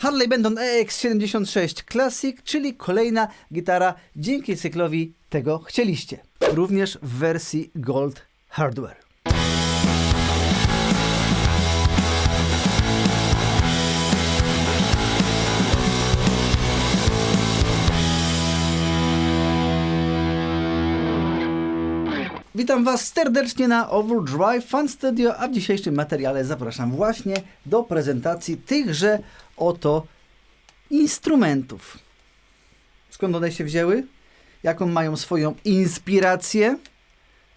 Harley Benton EX76 Classic, czyli kolejna gitara dzięki cyklowi Tego chcieliście. Również w wersji Gold Hardware. Witam Was serdecznie na Overdrive Fan Studio, a w dzisiejszym materiale zapraszam właśnie do prezentacji tychże oto instrumentów. Skąd one się wzięły? Jaką mają swoją inspirację?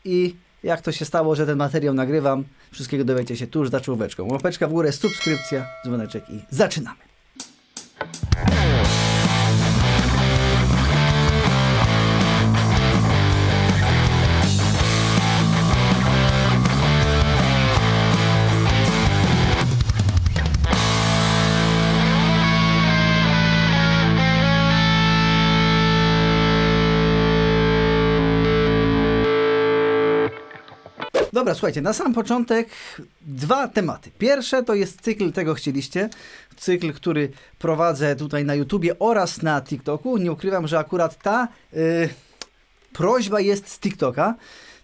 I jak to się stało, że ten materiał nagrywam? Wszystkiego dowiecie się tuż za czołóweczką. Łapeczka w górę, subskrypcja, dzwoneczek i zaczynamy. Dobra, słuchajcie, na sam początek dwa tematy. Pierwsze to jest cykl Tego chcieliście. Cykl, który prowadzę tutaj na YouTubie oraz na TikToku. Nie ukrywam, że akurat ta prośba jest z TikToka.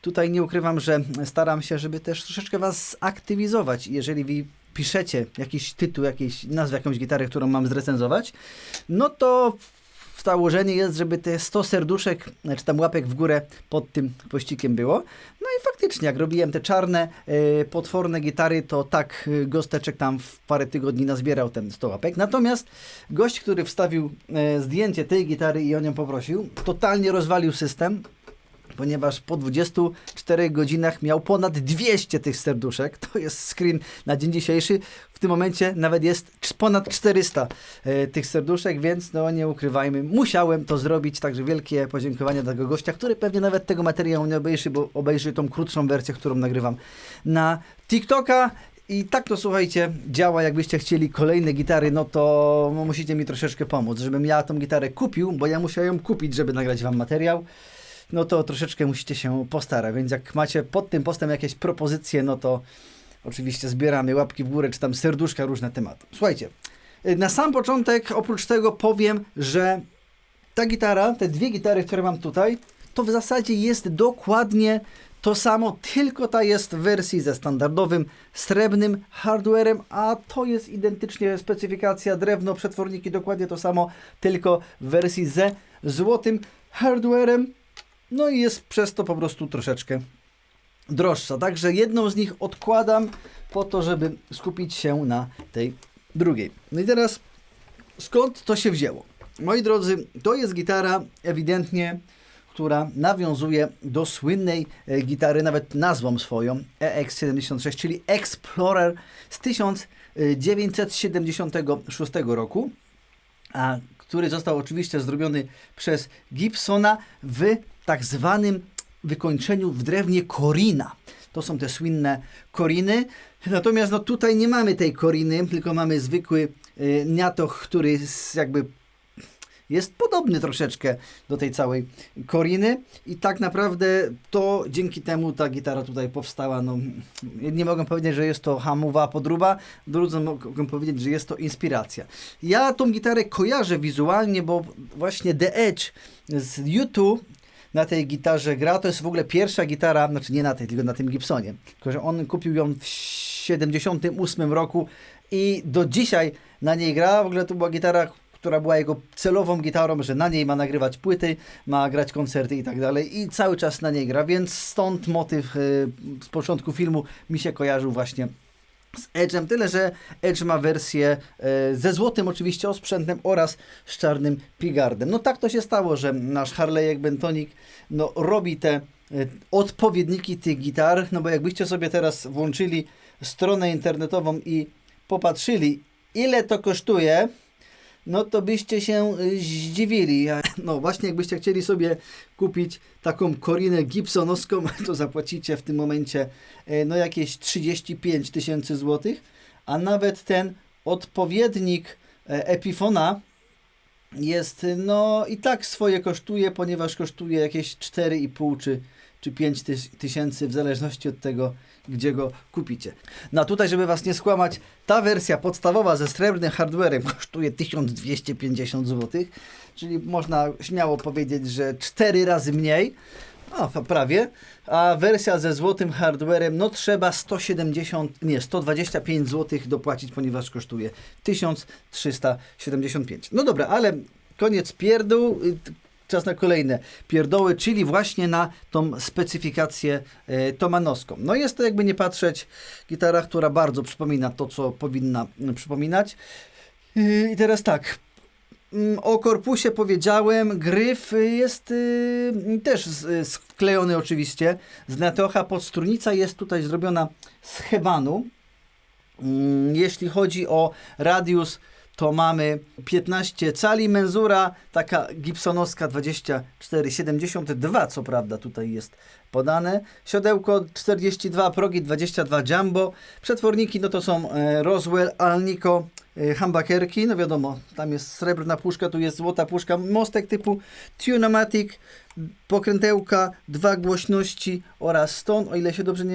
Tutaj nie ukrywam, że staram się, żeby też troszeczkę Was zaktywizować. Jeżeli Wy piszecie jakiś tytuł, jakąś nazwę, jakąś gitarę, którą mam zrecenzować, no to założenie jest, żeby te 100 serduszek, czy tam łapek w górę pod tym pościgiem było. No i faktycznie, jak robiłem te czarne, potworne gitary, to tak Gosteczek tam w parę tygodni nazbierał ten 100 łapek. Natomiast gość, który wstawił zdjęcie tej gitary i o nią poprosił, totalnie rozwalił system, ponieważ po 24 godzinach miał ponad 200 tych serduszek. To jest screen na dzień dzisiejszy. W tym momencie nawet jest ponad 400 tych serduszek, więc no nie ukrywajmy, musiałem to zrobić. Także wielkie podziękowania dla tego gościa, który pewnie nawet tego materiału nie obejrzy, bo obejrzy tą krótszą wersję, którą nagrywam na TikToka. I tak to, słuchajcie, działa. Jakbyście chcieli kolejne gitary, no to musicie mi troszeczkę pomóc, żebym ja tą gitarę kupił, bo ja musiałem ją kupić, żeby nagrać Wam materiał. No to troszeczkę musicie się postarać, więc jak macie pod tym postem jakieś propozycje, no to oczywiście zbieramy łapki w górę, czy tam serduszka, różne tematy. Słuchajcie, na sam początek oprócz tego powiem, że ta gitara, te dwie gitary, które mam tutaj, to w zasadzie jest dokładnie to samo, tylko ta jest w wersji ze standardowym srebrnym hardwarem, a to jest identycznie specyfikacja, drewno, przetworniki, dokładnie to samo, tylko w wersji ze złotym hardwarem. No i jest przez to po prostu troszeczkę droższa. Także jedną z nich odkładam po to, żeby skupić się na tej drugiej. No i teraz skąd to się wzięło? Moi drodzy, to jest gitara ewidentnie, która nawiązuje do słynnej gitary, nawet nazwą swoją, EX76, czyli Explorer z 1976 roku, a który został oczywiście zrobiony przez Gibsona w tak zwanym wykończeniu w drewnie Corina. To są te słynne Coriny. Natomiast no, tutaj nie mamy tej Coriny, tylko mamy zwykły niatoch, który jakby jest podobny troszeczkę do tej całej Coriny i tak naprawdę to dzięki temu ta gitara tutaj powstała. No, jedni mogą powiedzieć, że jest to hamowa podróba, drudzy mogą powiedzieć, że jest to inspiracja. Ja tą gitarę kojarzę wizualnie, bo właśnie The Edge z U2 na tej gitarze gra. To jest w ogóle pierwsza gitara, znaczy nie na tej, tylko na tym Gibsonie. Tylko że on kupił ją w 78 roku i do dzisiaj na niej gra. W ogóle to była gitara, która była jego celową gitarą, że na niej ma nagrywać płyty, ma grać koncerty i tak dalej. I cały czas na niej gra, więc stąd motyw z początku filmu mi się kojarzył właśnie z Edge'em. Tyle, że Edge ma wersję ze złotym oczywiście osprzętem oraz z czarnym pigardem. No tak to się stało, że nasz Harley'ek Bentonik no, robi te odpowiedniki tych gitar, no bo jakbyście sobie teraz włączyli stronę internetową i popatrzyli, ile to kosztuje, no to byście się zdziwili. No właśnie, jakbyście chcieli sobie kupić taką Corinę Gibsonowską, to zapłacicie w tym momencie no jakieś 35 000 złotych, a nawet ten odpowiednik Epifona jest, no i tak swoje kosztuje, ponieważ kosztuje jakieś 4,5 czy 5 tysięcy, w zależności od tego, gdzie go kupicie. No a tutaj, żeby was nie skłamać, ta wersja podstawowa ze srebrnym hardwarem kosztuje 1250 zł, czyli można śmiało powiedzieć, że 4 razy mniej, prawie, a wersja ze złotym hardwarem, no trzeba 125 zł dopłacić, ponieważ kosztuje 1375. No dobra, ale koniec pierdół. Czas na kolejne pierdoły, czyli właśnie na tą specyfikację tomanowską. No jest to, jakby nie patrzeć, gitara, która bardzo przypomina to, co powinna przypominać. I teraz tak, o korpusie powiedziałem, gryf jest też sklejony oczywiście z Neteocha, podstrunnica jest tutaj zrobiona z hebanu. Jeśli chodzi o radius, to mamy 15 cali, menzura taka gibsonowska 24,72, co prawda tutaj jest podane, siodełko 42, progi 22 jumbo, przetworniki no to są Roswell, Alnico, humbuckerki, no wiadomo, tam jest srebrna puszka, tu jest złota puszka, mostek typu Tunematic, pokrętełka, 2 głośności oraz Stone, o ile się dobrze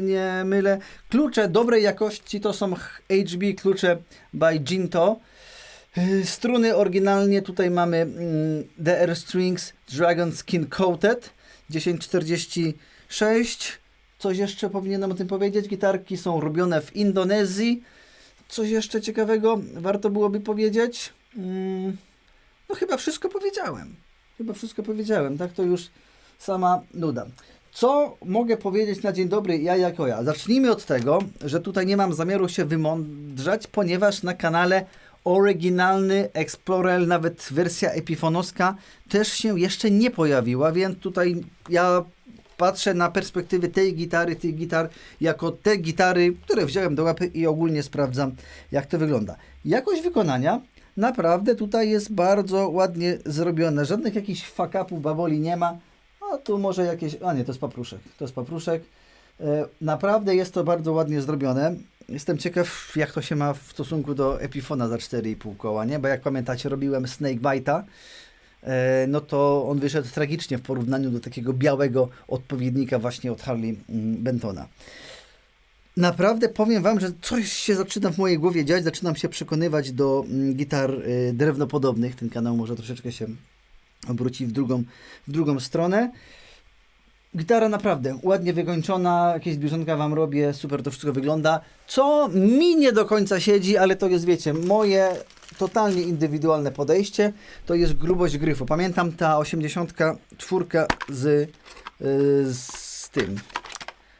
nie mylę. Klucze dobrej jakości to są HB klucze by Jinto. Struny oryginalnie tutaj mamy DR Strings Dragon Skin Coated 1046. Coś jeszcze powinienem o tym powiedzieć. Gitarki są robione w Indonezji. Coś jeszcze ciekawego warto byłoby powiedzieć. No chyba wszystko powiedziałem. Tak to już sama nuda. Co mogę powiedzieć na dzień dobry ja jako ja? Zacznijmy od tego, że tutaj nie mam zamiaru się wymądrzać, ponieważ na kanale oryginalny Explorer, nawet wersja epifonowska też się jeszcze nie pojawiła, więc tutaj ja patrzę na perspektywy tych gitar, jako te gitary, które wziąłem do łapy i ogólnie sprawdzam, jak to wygląda. Jakość wykonania naprawdę tutaj jest bardzo ładnie zrobiona. Żadnych jakichś fuck-upów, baboli nie ma. A tu może jakieś... A nie, to jest papruszek. Naprawdę jest to bardzo ładnie zrobione. Jestem ciekaw, jak to się ma w stosunku do Epifona za 4,5 koła, nie? Bo jak pamiętacie, robiłem Snakebite'a, no to on wyszedł tragicznie w porównaniu do takiego białego odpowiednika właśnie od Harley Bentona. Naprawdę powiem wam, że coś się zaczyna w mojej głowie dziać, zaczynam się przekonywać do gitar drewnopodobnych. Ten kanał może troszeczkę się obróci w drugą stronę. Gitara naprawdę ładnie wykończona, jakieś zbliżonka wam robię, super to wszystko wygląda. Co mi nie do końca siedzi, ale to jest, wiecie, moje totalnie indywidualne podejście, to jest grubość gryfu. Pamiętam ta 84 z tym,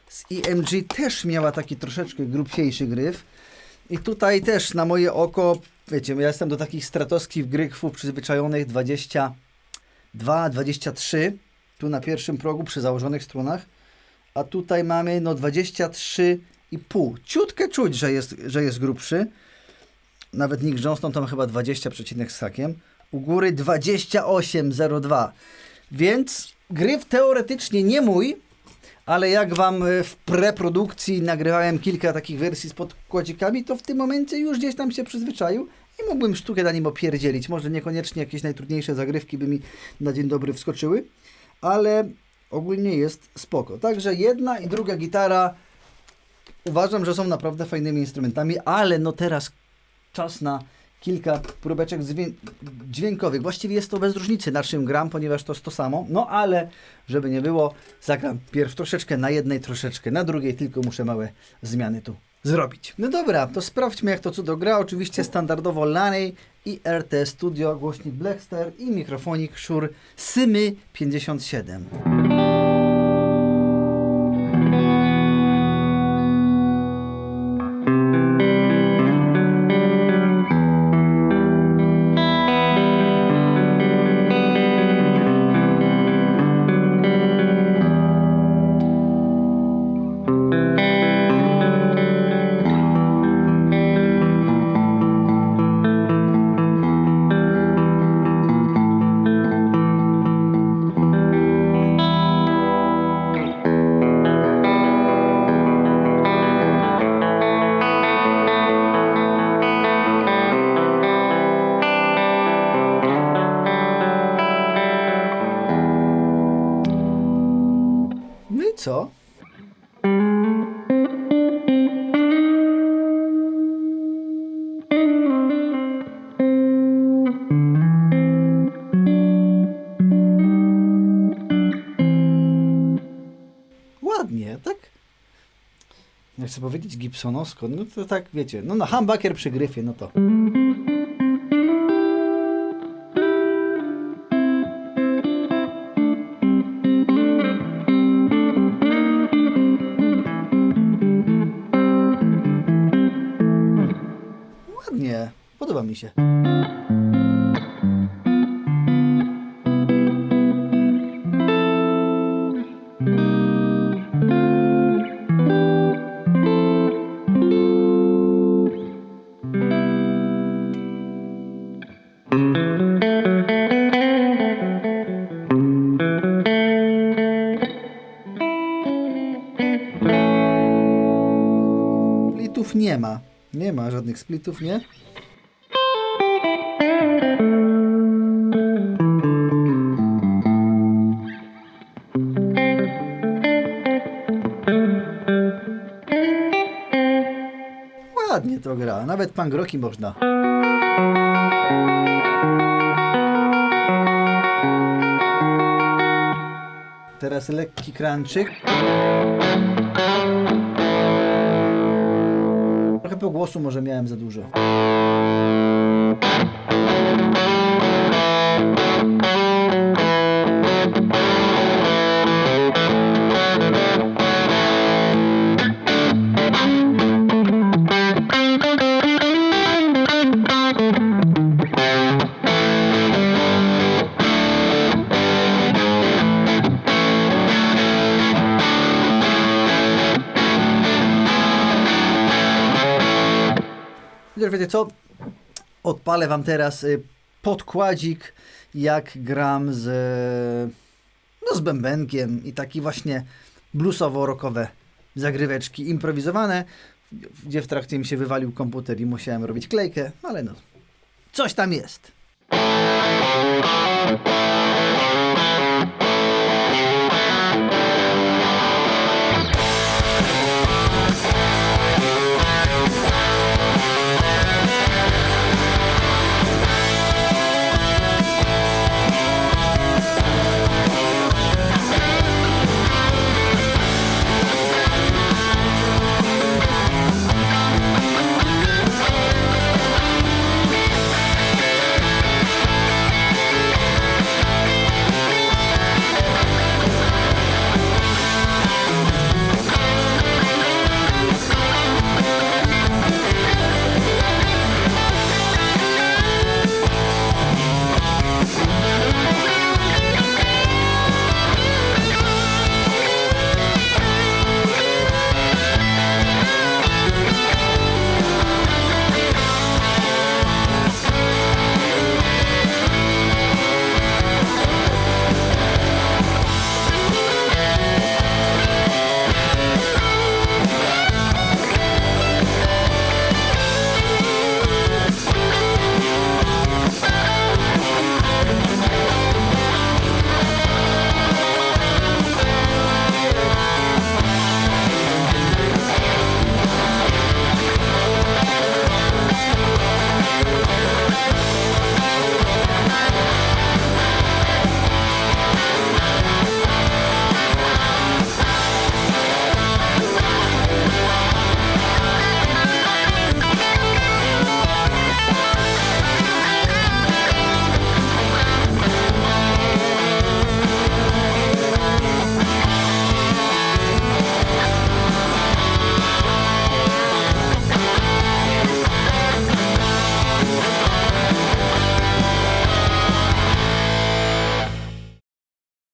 z EMG też miała taki troszeczkę grubsiejszy gryf. I tutaj też na moje oko, wiecie, ja jestem do takich stratowskich gryfów przyzwyczajonych 22, 23, tu na pierwszym progu przy założonych strunach, a tutaj mamy no 23,5. Ciutkę czuć, że jest grubszy. Nawet Nick Johnston tam chyba 20 przecinek z hakiem. U góry 28,02. Więc gryf teoretycznie nie mój, ale jak wam w preprodukcji nagrywałem kilka takich wersji z podkładzikami, to w tym momencie już gdzieś tam się przyzwyczaił i mógłbym sztukę na nim opierdzielić. Może niekoniecznie jakieś najtrudniejsze zagrywki by mi na dzień dobry wskoczyły, ale ogólnie jest spoko. Także jedna i druga gitara uważam, że są naprawdę fajnymi instrumentami, ale no teraz czas na kilka próbeczek dźwiękowych. Właściwie jest to bez różnicy, na czym gram, ponieważ to jest to samo. No ale, żeby nie było, zagram pierw troszeczkę na jednej, troszeczkę na drugiej, tylko muszę małe zmiany tu zrobić. No dobra, to sprawdźmy, jak to cudo gra. Oczywiście standardowo Laney i RT Studio, głośnik Blackster i mikrofonik Shure Symy 57. Co? Ładnie, tak? Ja chcę powiedzieć gibsonowsko, no to tak wiecie, no na humbucker przy gryfie, no to. Ładnie, podoba mi się. Splitów nie ma. Nie ma żadnych splitów, nie? Ładnie to gra. Nawet punk rocki można. Teraz lekki crunchik. Trochę pogłosu może miałem za dużo. Wiecie co? Odpalę wam teraz podkładzik, jak gram z bębenkiem i taki właśnie bluesowo-rockowe zagryweczki improwizowane, gdzie w trakcie mi się wywalił komputer i musiałem robić klejkę, ale no, coś tam jest.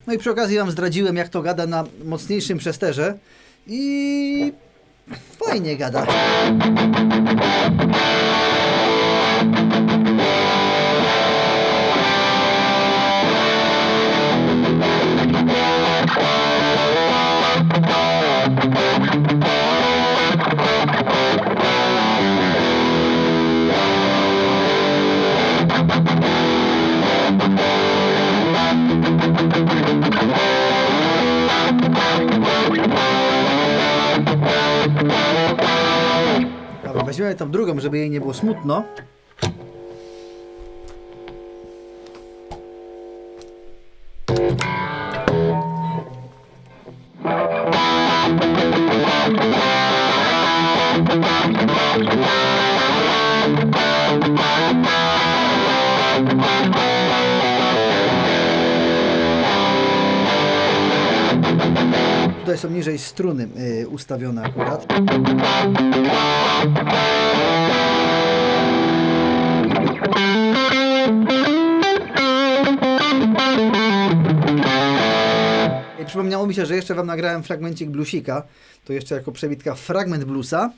No i przy okazji wam zdradziłem, jak to gada na mocniejszym przesterze i fajnie gada. Dobra, weźmiemy tą drugą, żeby jej nie było smutno. tutaj są niżej struny ustawione akurat. I przypomniało mi się, że jeszcze wam nagrałem fragmencik bluesika. To jeszcze jako przebitka fragment bluesa.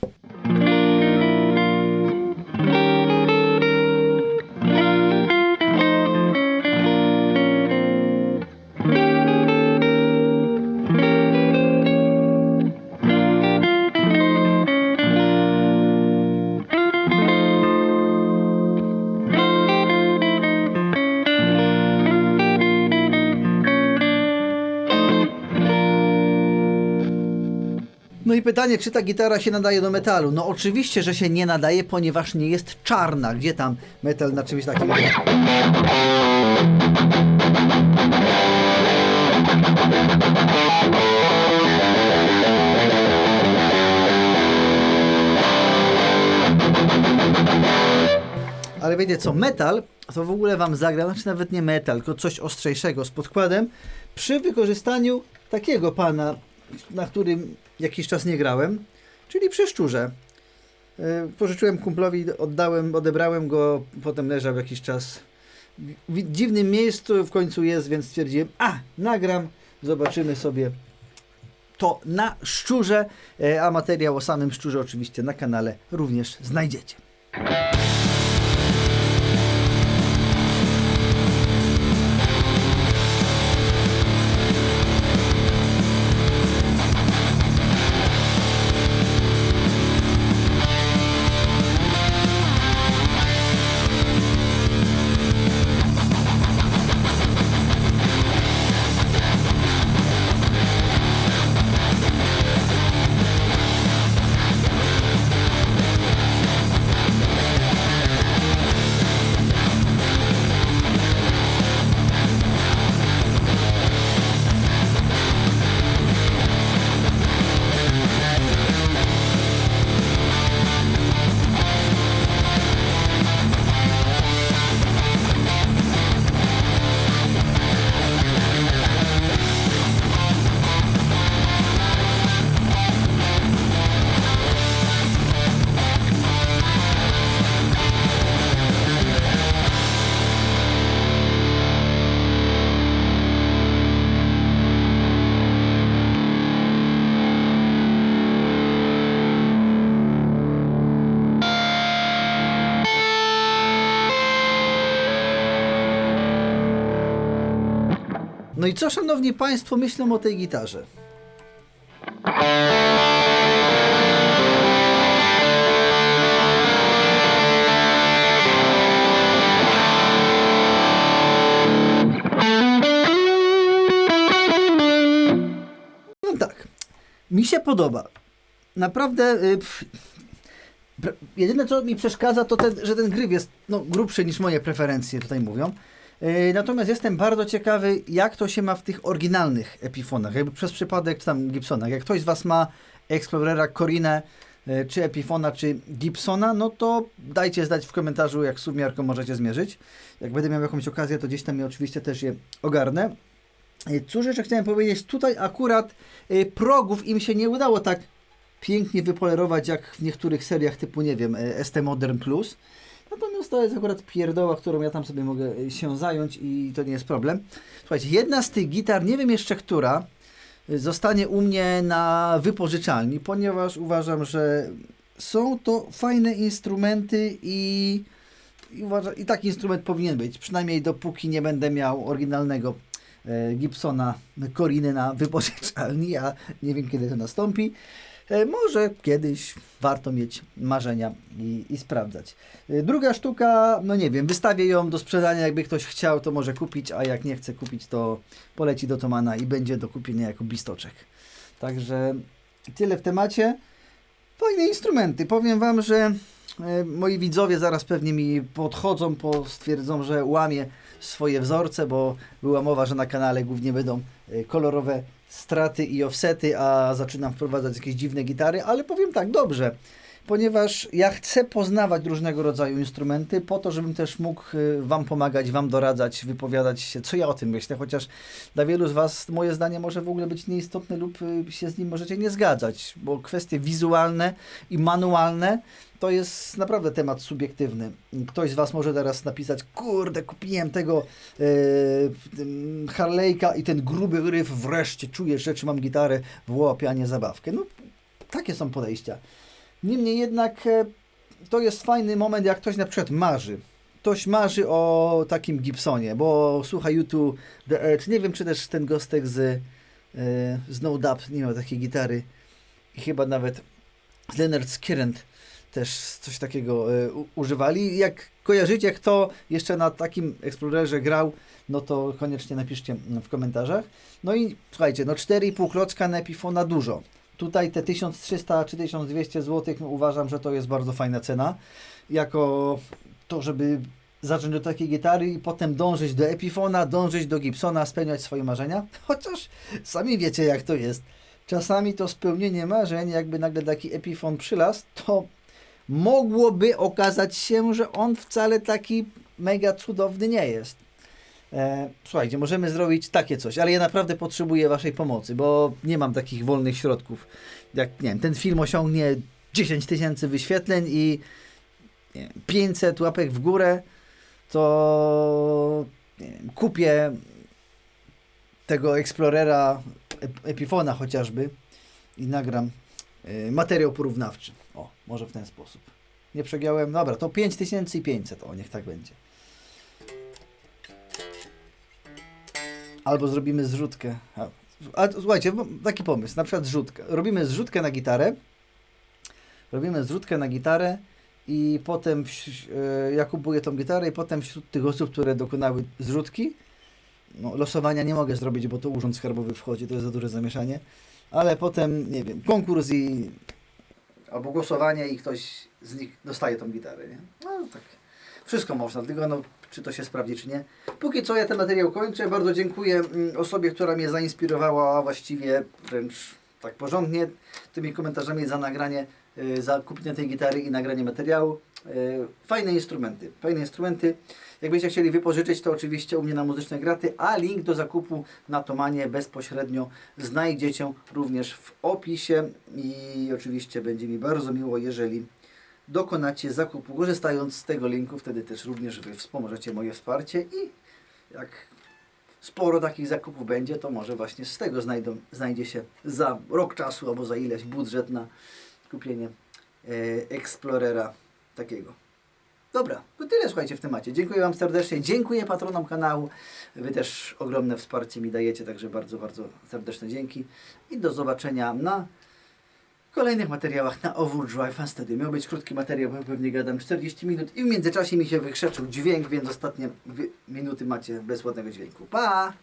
No i pytanie, czy ta gitara się nadaje do metalu? No oczywiście, że się nie nadaje, ponieważ nie jest czarna. Gdzie tam metal na czymś takim? Ale wiecie co, metal to w ogóle wam zagram, znaczy nawet nie metal, tylko coś ostrzejszego z podkładem, przy wykorzystaniu takiego pana, na którym jakiś czas nie grałem, czyli przy szczurze. Pożyczyłem kumplowi, odebrałem go, potem leżał jakiś czas w dziwnym miejscu, w końcu jest, więc stwierdziłem, nagram, zobaczymy sobie to na szczurze, a materiał o samym szczurze oczywiście na kanale również znajdziecie. No i co, szanowni państwo, myślą o tej gitarze? No tak, mi się podoba. Naprawdę, jedyne co mi przeszkadza, to że ten gryf jest grubszy niż moje preferencje tutaj mówią. Natomiast jestem bardzo ciekawy, jak to się ma w tych oryginalnych Epifonach, jakby przez przypadek czy tam Gibsonach. Jak ktoś z was ma Explorera, Corinę, czy Epifona, czy Gibsona, no to dajcie znać w komentarzu, jak submiarką możecie zmierzyć. Jak będę miał jakąś okazję, to gdzieś tam ja oczywiście też je ogarnę. Cóż jeszcze chciałem powiedzieć, tutaj akurat progów im się nie udało tak pięknie wypolerować, jak w niektórych seriach typu, nie wiem, ST Modern Plus. Natomiast to jest akurat pierdoła, którą ja tam sobie mogę się zająć i to nie jest problem. Słuchajcie, jedna z tych gitar, nie wiem jeszcze która, zostanie u mnie na wypożyczalni, ponieważ uważam, że są to fajne instrumenty i taki instrument powinien być. Przynajmniej dopóki nie będę miał oryginalnego Gibsona Coriny na wypożyczalni, a nie wiem kiedy to nastąpi. Może kiedyś warto mieć marzenia i sprawdzać. Druga sztuka, no nie wiem, wystawię ją do sprzedania, jakby ktoś chciał, to może kupić, a jak nie chce kupić, to poleci do Thomana i będzie do kupienia jako bistoczek. Także tyle w temacie. Fajne instrumenty. Powiem wam, że moi widzowie zaraz pewnie mi podchodzą, stwierdzą, że łamię swoje wzorce, bo była mowa, że na kanale głównie będą kolorowe straty i offsety, a zaczynam wprowadzać jakieś dziwne gitary, ale powiem tak, dobrze. ponieważ ja chcę poznawać różnego rodzaju instrumenty po to, żebym też mógł Wam pomagać, Wam doradzać, wypowiadać się, co ja o tym myślę, chociaż dla wielu z Was moje zdanie może w ogóle być nieistotne lub się z nim możecie nie zgadzać, bo kwestie wizualne i manualne to jest naprawdę temat subiektywny. Ktoś z Was może teraz napisać, kurde, kupiłem tego Harley'ka i ten gruby ryf, wreszcie czuję, że czy mam gitarę w łapie, a nie zabawkę. No, takie są podejścia. Niemniej jednak to jest fajny moment, jak ktoś na przykład marzy. Ktoś marzy o takim Gibsonie, bo słucha YouTube The Edge. Nie wiem, czy też ten gostek z No Doubt nie miał takiej gitary. I chyba nawet z Leonard Skirrent też coś takiego używali. Jak kojarzycie, kto jeszcze na takim Explorerze grał, no to koniecznie napiszcie w komentarzach. No i słuchajcie, no 4,5 klocka na Epifona dużo. Tutaj te 1300 czy 1200 zł, no uważam, że to jest bardzo fajna cena. Jako to, żeby zacząć do takiej gitary i potem dążyć do Epifona, dążyć do Gibsona, spełniać swoje marzenia. Chociaż sami wiecie, jak to jest. Czasami to spełnienie marzeń, jakby nagle taki Epifon przylazł, to mogłoby okazać się, że on wcale taki mega cudowny nie jest. Słuchajcie, możemy zrobić takie coś, ale ja naprawdę potrzebuję Waszej pomocy, bo nie mam takich wolnych środków. Jak, nie wiem, ten film osiągnie 10 000 wyświetleń i nie wiem, 500 łapek w górę, to nie wiem, kupię tego Explorera, Epifona chociażby i nagram materiał porównawczy. O, może w ten sposób. Nie przegiąłem? Dobra, to 5500, o, niech tak będzie. Albo zrobimy zrzutkę. A słuchajcie, taki pomysł, na przykład zrzutkę. Robimy zrzutkę na gitarę. Robimy zrzutkę na gitarę i potem ja kupuję tą gitarę i potem wśród tych osób, które dokonały zrzutki, no, losowania nie mogę zrobić, bo to urząd skarbowy wchodzi, to jest za duże zamieszanie, ale potem, nie wiem, konkurs albo głosowanie i ktoś z nich dostaje tą gitarę, nie? No tak, wszystko można, tylko no, czy to się sprawdzi, czy nie. Póki co ja ten materiał kończę. Bardzo dziękuję osobie, która mnie zainspirowała, a właściwie wręcz tak porządnie, tymi komentarzami za nagranie, za kupienie tej gitary i nagranie materiału. Fajne instrumenty, fajne instrumenty. Jakbyście chcieli wypożyczyć, to oczywiście u mnie na Muzyczne Graty, a link do zakupu na Tomanie bezpośrednio znajdziecie również w opisie i oczywiście będzie mi bardzo miło, jeżeli dokonacie zakupu, korzystając z tego linku, wtedy też również Wy wspomożecie moje wsparcie i jak sporo takich zakupów będzie, to może właśnie z tego znajdzie się za rok czasu albo za ileś budżet na kupienie Explorera takiego. Dobra, to tyle słuchajcie w temacie. Dziękuję Wam serdecznie, dziękuję patronom kanału. Wy też ogromne wsparcie mi dajecie, także bardzo, bardzo serdeczne dzięki i do zobaczenia na kolejnych materiałach na Overdrive Unsteady. Miał być krótki materiał, bo pewnie gadam 40 minut i w międzyczasie mi się wykrzeczył dźwięk, więc ostatnie minuty macie bez ładnego dźwięku. Pa!